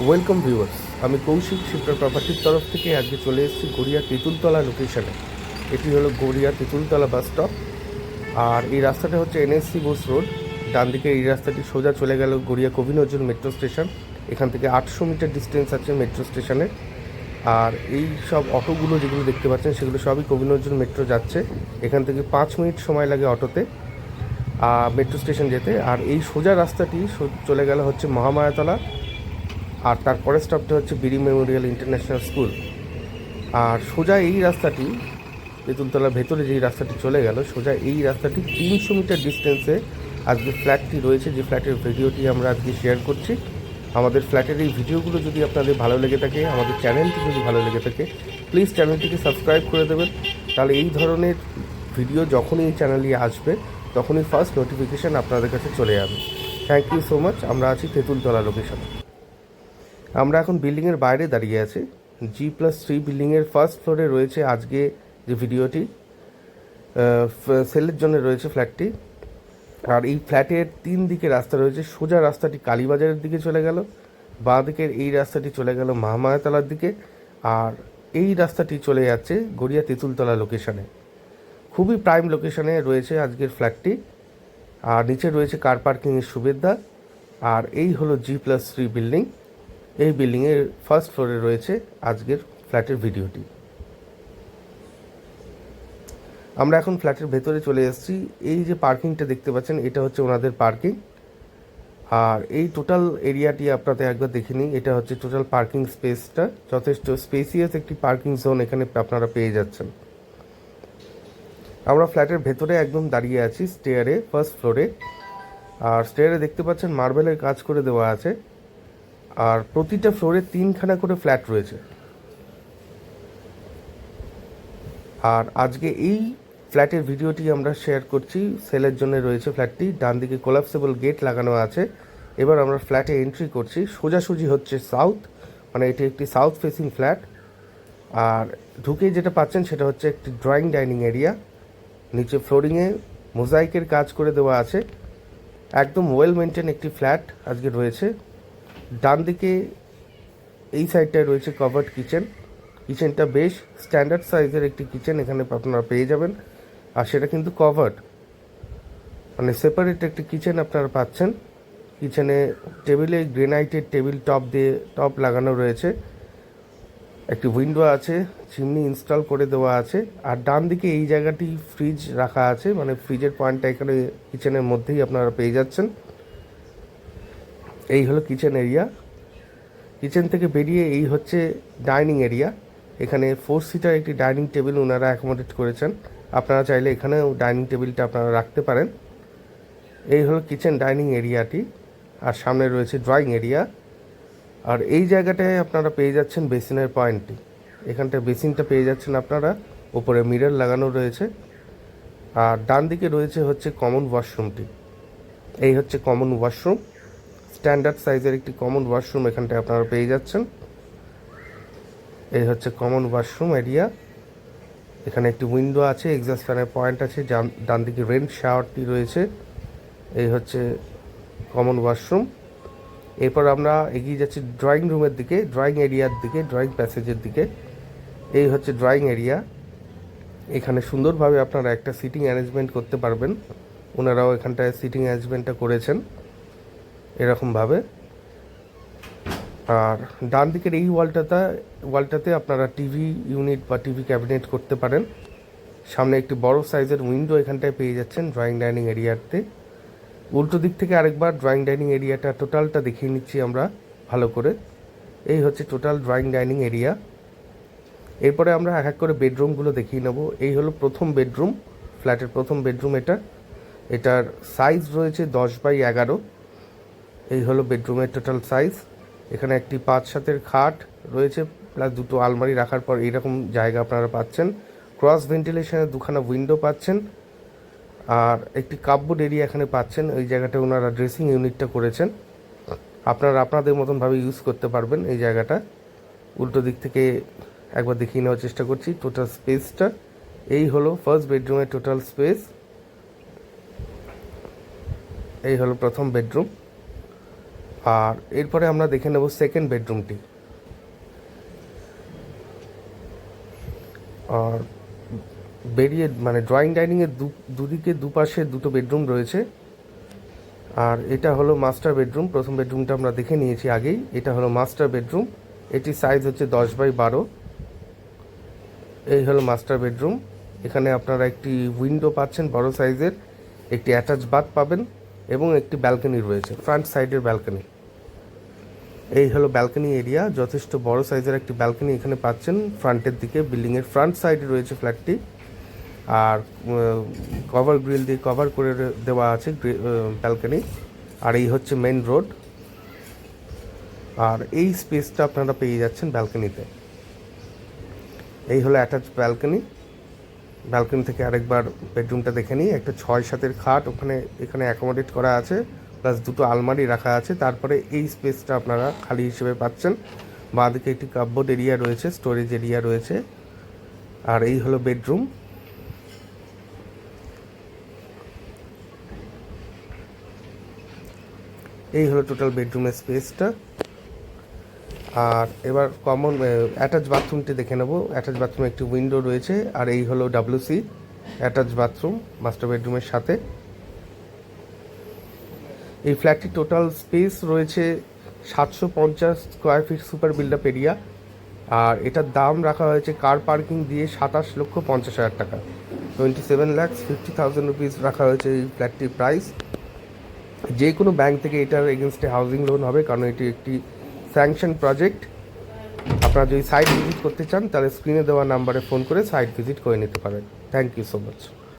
Welcome viewers, আমি কৌশিক শিল্পের প্রপার্টির তরফ থেকে আজকে চলে এসেছি গড়িয়া তেঁতুলতলা লোকেশনে। এটি হলো গড়িয়া তেঁতুলতলা বাস স্টপ। আর এই রাস্তাটা হচ্ছে এনএসসি বোস রোড। ডান দিকে এই রাস্তাটি সোজা চলে গেল গড়িয়া কবি নজরুল মেট্রো স্টেশন। এখান থেকে 800 মিটার ডিস্টেন্স আছে মেট্রো স্টেশনে। আর এই সব অটোগুলো যেগুলো দেখতে পাচ্ছেন সেগুলো সবই কবি নজরুল মেট্রো যাচ্ছে। এখান থেকে 5 মিনিট সময় লাগে অটোতে মেট্রো স্টেশন যেতে। আর এই সোজা রাস্তাটি চলে গেল হচ্ছে মহামায়াতলা। আর তারপরে স্টপটা হচ্ছে বিডি মেমোরিয়াল ইন্টারন্যাশনাল স্কুল। আর সোজা এই রাস্তাটি তেঁতুলতলার ভেতরে যেই রাস্তাটি চলে গেল, সোজা এই রাস্তাটি 300 মিটার ডিস্টেন্সে আজকে ফ্ল্যাটটি রয়েছে, যে ফ্ল্যাটের ভিডিওটি আমরা আজকে শেয়ার করছি। আমাদের ফ্ল্যাটের এই ভিডিওগুলো যদি আপনাদের ভালো লেগে থাকে, আমাদের চ্যানেলটি যদি ভালো লেগে থাকে, প্লিজ চ্যানেলটিকে সাবস্ক্রাইব করে দেবেন। তাহলে এই ধরনের ভিডিও যখনই এই চ্যানেলে আসবে তখনই ফার্স্ট নোটিফিকেশান আপনাদের কাছে চলে যাবে। Thank you so much. আমরা আছি তেঁতুলতলা লোকেশনে। আমরা এখন বিল্ডিংয়ের বাইরে দাঁড়িয়ে আছি। G+3 বিল্ডিংয়ের ফার্স্ট ফ্লোরে রয়েছে আজকে যে ভিডিওটি, সেলের জন্য রয়েছে ফ্ল্যাটটি। আর এই ফ্ল্যাটের 3 দিকে রাস্তা রয়েছে। সোজা রাস্তাটি কালীবাজারের দিকে চলে গেল, বাঁ দিকের এই রাস্তাটি চলে গেল মহামায়াতলার দিকে, আর এই রাস্তাটি চলে যাচ্ছে গড়িয়া তেঁতুলতলা লোকেশনে। খুবই প্রাইম লোকেশনে রয়েছে আজকের ফ্ল্যাটটি। আর নিচে রয়েছে কার পার্কিংয়ের সুবিধা। আর এই হলো G+3 বিল্ডিং। এই বিল্ডিংয়ের ফার্স্ট ফ্লোরে রয়েছে আজকের ফ্ল্যাটের ভিডিওটি। আমরা এখন ফ্ল্যাটের ভেতরে চলে এসেছি। এই যে পার্কিংটা দেখতে পাচ্ছেন, এটা হচ্ছে ওনাদের পার্কিং। আর এই টোটাল এরিয়াটি আপনাদের একবার দেখে নিই। এটা হচ্ছে টোটাল পার্কিং স্পেসটা। যথেষ্ট স্পেসিয়াস একটি পার্কিং জোন এখানে আপনারা পেয়ে যাচ্ছেন। আমরা ফ্ল্যাটের ভেতরে একদম দাঁড়িয়ে আছি স্টেয়ারে, ফার্স্ট ফ্লোরে। আর স্টেয়ারে দেখতে পাচ্ছেন মার্বেলের কাজ করে দেওয়া আছে। আর প্রতিটা ফ্লোরে 3খানা করে ফ্ল্যাট রয়েছে। আর আজকে এই ফ্ল্যাটের ভিডিওটি আমরা শেয়ার করছি। সেলের জন্য রয়েছে ফ্ল্যাটটি। ডান দিকে কোলাপসেবল গেট লাগানো আছে। এবার আমরা ফ্ল্যাটে এন্ট্রি করছি। সোজাসুজি হচ্ছে সাউথ, মানে এটি একটি সাউথ ফেসিং ফ্ল্যাট। আর ঢুকেই যেটা পাচ্ছেন সেটা হচ্ছে একটি ড্রয়িং ডাইনিং এরিয়া। নিচে ফ্লোরিংয়ে মোজাইকের কাজ করে দেওয়া আছে। একদম ওয়েল মেনটেন একটি ফ্ল্যাট আজকে রয়েছে। ডান দিকে এই সাইডটায় রয়েছে কভার্ড কিচেন। কিচেনটা বেশ স্ট্যান্ডার্ড সাইজের একটি কিচেন এখানে আপনারা পেয়ে যাবেন। আর সেটা কিন্তু কভার্ড, মানে সেপারেট একটি কিচেন আপনারা পাচ্ছেন। কিচেনে টেবিলে গ্রেনাইটের টেবিল টপ লাগানো রয়েছে। একটি উইন্ডো আছে, চিমনি ইনস্টল করে দেওয়া আছে। আর ডান দিকে এই জায়গাটি ফ্রিজ রাখা আছে, মানে ফ্রিজের পয়েন্টটা এখানে কিচেনের মধ্যেই আপনারা পেয়ে যাচ্ছেন। এই হলো কিচেন এরিয়া। কিচেন থেকে বেরিয়ে এই হচ্ছে ডাইনিং এরিয়া। এখানে 4 সিটার একটি ডাইনিং টেবিল ওনারা অ্যাকোমোডেট করেছেন। আপনারা চাইলে এখানেও ডাইনিং টেবিলটা আপনারা রাখতে পারেন। এই হলো কিচেন ডাইনিং এরিয়াটি। আর সামনে রয়েছে ড্রয়িং এরিয়া। আর এই জায়গাটায় আপনারা পেয়ে যাচ্ছেন বেসিনের পয়েন্টটি। এখানটায় বেসিনটা পেয়ে যাচ্ছেন আপনারা। ওপরে মিরর লাগানো রয়েছে। আর ডান দিকে রয়েছে হচ্ছে কমন ওয়াশরুমটি। এই হচ্ছে কমন ওয়াশরুম। স্ট্যান্ডার্ড সাইজের একটি কমন ওয়াশরুম এখানটায় আপনারা পেয়ে যাচ্ছেন। এই হচ্ছে কমন ওয়াশরুম এরিয়া। এখানে একটি উইন্ডো আছে, এক্সস্ট ফ্যানের পয়েন্ট আছে, ডান দিকে রেন শাওয়ারটি রয়েছে। এই হচ্ছে কমন ওয়াশরুম। এরপর আমরা এগিয়ে যাচ্ছি ড্রয়িং রুমের দিকে, ড্রয়িং এরিয়ার দিকে, ড্রয়িং প্যাসেজের দিকে। এই হচ্ছে ড্রয়িং এরিয়া। এখানে সুন্দরভাবে আপনারা একটা সিটিং অ্যারেঞ্জমেন্ট করতে পারবেন। ওনারাও এখানটায় সিটিং অ্যারেঞ্জমেন্টটা করেছেন এরকমভাবে। আর ডান দিকের এই ওয়ালটাতে আপনারা টিভি ইউনিট বা টিভি ক্যাবিনেট করতে পারেন। সামনে একটি বড় সাইজের উইন্ডো এখানটায় পেয়ে যাচ্ছেন ড্রয়িং ডাইনিং এরিয়াতে। উল্টো দিক থেকে আরেকবার ড্রয়িং ডাইনিং এরিয়াটা টোটালটা দেখিয়ে নিচ্ছি আমরা ভালো করে। এই হচ্ছে টোটাল ড্রয়িং ডাইনিং এরিয়া। এরপরে আমরা এক এক করে বেডরুমগুলো দেখিয়ে নেব। এই হলো প্রথম বেডরুম, ফ্ল্যাটের প্রথম বেডরুম এটা। এটার সাইজ রয়েছে 10x11। এই হলো বেডরুমের টোটাল সাইজ। এখানে একটি 5-7 খাট রয়েছে, প্লাস 2টো আলমারি রাখার পর এইরকম জায়গা আপনারা পাচ্ছেন। ক্রস ভেন্টিলেশনের 2খানা উইন্ডো পাচ্ছেন। আর একটি কাপবোর্ড এরিয়া এখানে পাচ্ছেন। ওই জায়গাটা ওনারা ড্রেসিং ইউনিটটা করেছেন। আপনারা আপনাদের মতনভাবে ইউজ করতে পারবেন এই জায়গাটা। উল্টো দিক থেকে একবার দেখিয়ে নেওয়ার চেষ্টা করছি টোটাল স্পেসটা। এই হলো ফার্স্ট বেডরুমের টোটাল স্পেস। এই হলো প্রথম বেডরুম। আর এরপরে আমরা দেখে নেব সেকেন্ড বেডরুমটি। আর বেরিয়ে মানে ড্রয়িং ডাইনিংয়ের দুদিকে দুপাশে দুটো বেডরুম রয়েছে। আর এটা হলো মাস্টার বেডরুম। প্রথম বেডরুমটা আমরা দেখে নিয়েছি আগেই। এটা হলো মাস্টার বেডরুম। এটির সাইজ হচ্ছে 10x12। এই হলো মাস্টার বেডরুম। এখানে আপনারা একটি উইন্ডো পাচ্ছেন বড় সাইজের, একটি অ্যাটাচ বাথ পাবেন এবং একটি ব্যালকনি রয়েছে, ফ্রন্ট সাইডের ব্যালকনি। এই হলো ব্যালকনি এরিয়া, যথেষ্ট বড় সাইজের একটি ব্যালকনি এখানে পাচ্ছেন ফ্রন্টের দিকে। বিল্ডিংয়ের ফ্রন্ট সাইডে রয়েছে ফ্ল্যাটটি। আর কভার গ্রিল দিয়ে কভার করে দেওয়া আছে ব্যালকনি। আর এই হচ্ছে মেন রোড। আর এই স্পেসটা আপনারা পেয়ে যাচ্ছেন ব্যালকনিতে। এই হলো অ্যাটাচ ব্যালকনি। ব্যালকনি থেকে আরেকবার বেডরুমটা দেখে নিই। একটা 6-7 খাট এখানে অ্যাকোমোডেট করা আছে, প্লাস দুটো আলমারি রাখা আছে। তারপরে এই স্পেসটা আপনারা খালি হিসেবে পাচ্ছেন। বাঁদিকে একটি কাপবোর্ড এরিয়া রয়েছে, স্টোরেজ এরিয়া রয়েছে। আর এই হলো বেডরুম। এই হলো টোটাল বেডরুমের স্পেসটা। আর এবার কমন অ্যাটাচ বাথরুমটি দেখে নেব। অ্যাটাচ বাথরুমে একটি উইন্ডো রয়েছে। আর এই হলো WC অ্যাটাচ বাথরুম মাস্টার বেডরুমের সাথে। এই ফ্ল্যাটটি টোটাল স্পেস রয়েছে 750 square feet super build up area. আর এটার দাম রাখা হয়েছে কার পার্কিং দিয়ে 27,50,000 টাকা। 27,50,000 রুপিস রাখা হয়েছে এই ফ্ল্যাটটির প্রাইস। যে কোনো ব্যাংক থেকে এটার এগেনস্টে হাউজিং লোন হবে, কারণ এটি একটি স্যাংশন প্রজেক্ট। আপনারা যদি সাইট ভিজিট করতে চান তাহলে স্ক্রিনে দেওয়া নাম্বারে ফোন করে সাইট ভিজিট করে নিতে পারেন। Thank you so much.